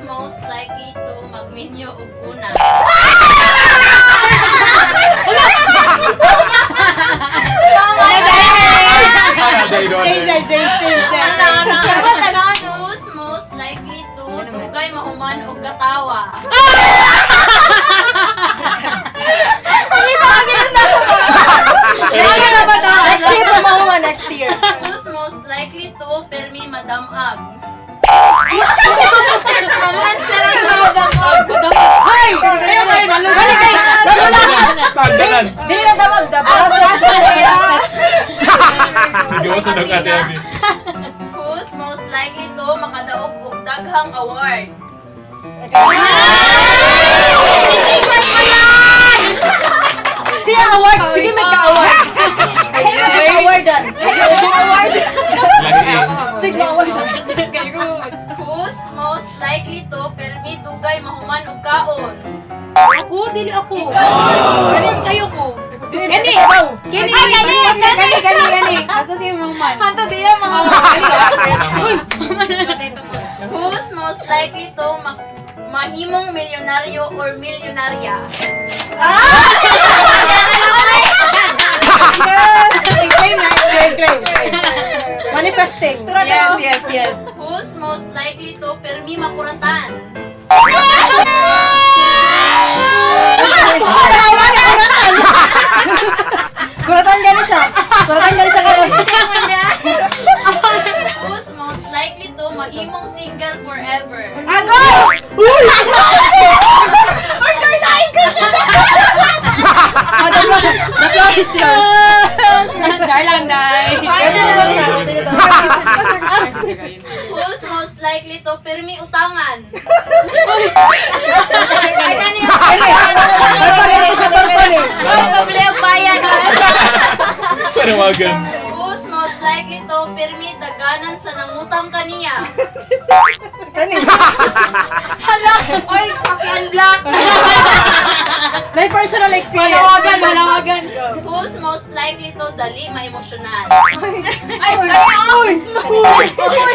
most likely to magminyo og una? Who's most likely to dugay mahuman og gatawa? Next year pa mahuman, next year. Who's most likely to permi madamag? Ay! Ayaw kayo, nalugan. Sandalan. Dili na damag, dabas. Sige mo sa Ate Abby. Who's most likely to makadaog og daghang award? Siya award. Sige, magka-award. Awardan. Award. Lagi. Sige, award. Who's most likely to permi dugay mahuman og kaon? Ako, dili ako. Pares kayo ko. Gani. Gani. Kaso si Mangman. Hanto diya mga. Who's most likely to mahimong milyonaryo or milyonarya? Claim. Manifesting. Yes. Who's most likely to permi makurantan? Kuratan gani siya karon. Who's most likely to mahimong single forever? Ako! Uy! Uy, kainain ka! The floor is yours. Char lang, Day. Pwede na daw siya. Who's most likely to permi utangan? Pabili ang bayan. Panawagan. Who's most likely to permi daganan sa nangutang kaniya? Kani. Hala! Oy, paki-unblock. May personal experience. Malawagan. Who's most likely to dali ma-emosyonal? Uy! Uy! Uy!